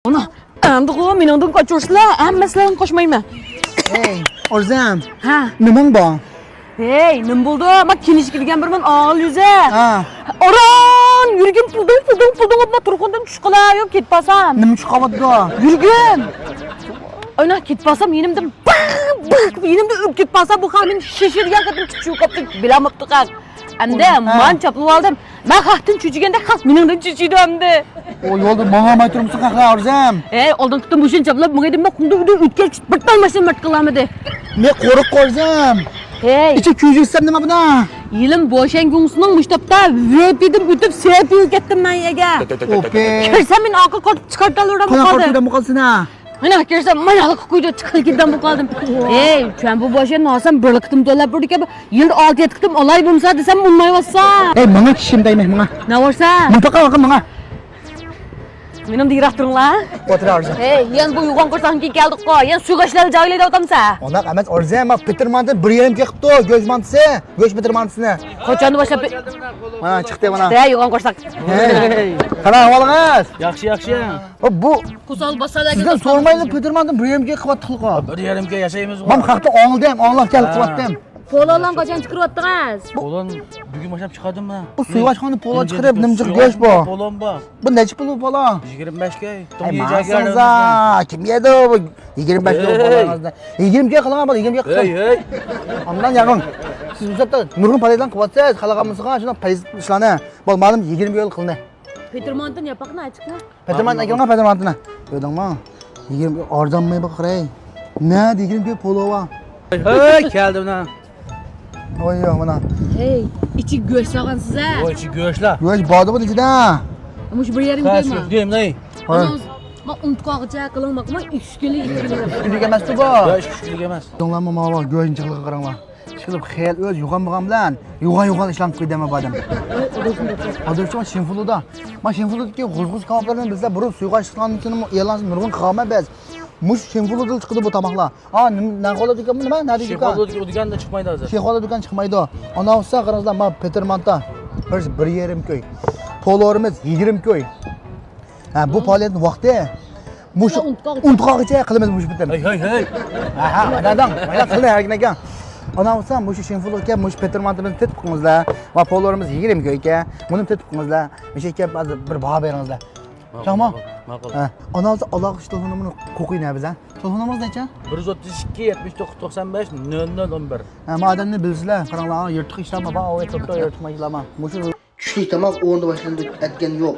Ana, endi qo'y, meningdan qochursilar, hammasidan qochmayman. Hey, Orzam. Ha. Nimang bor? Hey, nim bo'ldi? Men kelish kelgan birman, og'il yuza. Ha. Oron, yurgin puding, men turqundan tush qilay, yo'q ketpasam. Nima chiqyapti? Yurgin. Ana ketpasam, yenimda yenimda o'p ketpasam, bu ham meni shishirgan qatim tushib qolibdi, bilamabdi qaq. Endi men chapib oldim. Men xatdan cho'chiganda xat meningdan cho'chiydi endi. O yo'lda menga olmay turibsiz qaqlar Orzam. Ey, oldin tutdim bo'shin chaplab, menga men qumda o'tkach birtalmasdan mat qilamidi. Men qo'rib Orzam. Hey, Ichi kuyuksam nima buna? yilim bo'shangunsining mushtabda vep edim o'tib sepib ketdim men ega. Okey. Kirsam men oqa qotib chiqartalavram Qana qoldi. qortida muqalsin ha. Mana kirsam mana qo'ydi chiqib ketdim qoldim. Ey, sen bu bo'shan nosam birlikdim to'lab burdik yil 6-7 qitim olay bo'lsa desam unmayapsan. Ey, menga kishim dayman menga. Ne varsa? Mutlaka bakın menga. Menim deyrak turinglar. O'tir Orzam. Hey, yan bu yo'g'on qursanki keldik qo. Yan suyg'ashlar joylayda o'tamsa. Ona emas Orzam, men Petermandan 1,5 kelibdi, go'sht mantisi, go'sht Petermantisini. Qachonni boshlab? Mana chiqdi mana. Hey, yo'g'on qursak. Hey. Qara ahvolingiz? Yaxshi. Bu Qusol basalarga sizdan so'ramaydi Petermandan 1,5 ga qilyapti xilqo. 1,5 ga yashaymiz. Men haqda o'ngildim, o'nglab kelib qilyaptim. Pololan qachon chiqaryapsiz? Polon bugun boshlab chiqadimmi? Bu suyg'ashxona polo chiqarib, nimjiq go'sht bor. Polon bor. Bu necha pul bu polo? 25 ga. Ay, masanza. Kim yedi bu? 25 ga poloningizda. 20 ga qilaman, 20 ga qilsam. Hey. Ondan yaqin. Siz uzatda nurg'un palaydan qilyapsiz, xalaqamizga shuna payz ishlarni. Bo'lmadim 20 ga qildi. Petermondan yapaqni aytchiqmi? Peterman akalga Petermandan. Yo'dingmi? 20 arzonmay baqiray. Ne 20 ga polo va. Hey, keldim mana. Oy yo'q mana. Hey, ichi go'sht olgansiz a? Voy, chi go'shtlar. Go'sht bordi bu ichida. Mush 1,5 Qas deyman. deyim, nay. Men unutqog'icha qilmoqman 3 kunlik 2 kunlik. Kuchlik emas-ku bu. Yo'q, kuchlik emas. To'nglanma mana go'shtni chiqilib qaranglar. Chiqilib xiyal o'z yo'g'on bilan yo'g'on ishlanib qo'ydim bodim. Hozircha Shinfuluda. Men Shinfuludagi g'uz kaboblarni bizlar burun suyg'ashlanishini e'lon nurg'un qilamiz biz. Mush Shinfuluda chiqdi bu tamoqlar. Ha, nima qoladi ekan nima? Nima deydi ekan? Polon deganda chiqmaydi hozir. Shexola do'kon chiqmaydi. Ana olsa qaranglar, men Petermanta 1,5 ko'y. Polorimiz 20 ko'y. Ha, bu faoliyatning vaqti. Mush unutqog'icha qilamiz mush bitim. Hey. Aha, dadam, mana qildi harginaga. Ana olsa mush Shinfuluga mush Petermantimizni tetib qo'yingizlar. Va polorimiz 20 ko'y ekan. Buni tetib qo'yingizlar. Mishaka bir baho beringizlar. Tamam. Ma'qul. Ha, ana olsa Alloh telefonimni qo'ying bizdan. Telefonimiz necha? 132 79 95 0011. Ha, madanni bilsizlar. Qaranglar, yirtiq ishlar bor, o yirtiq ishlar. Mush kuchli tomoq o'rnida boshlandi aytgan yo'q.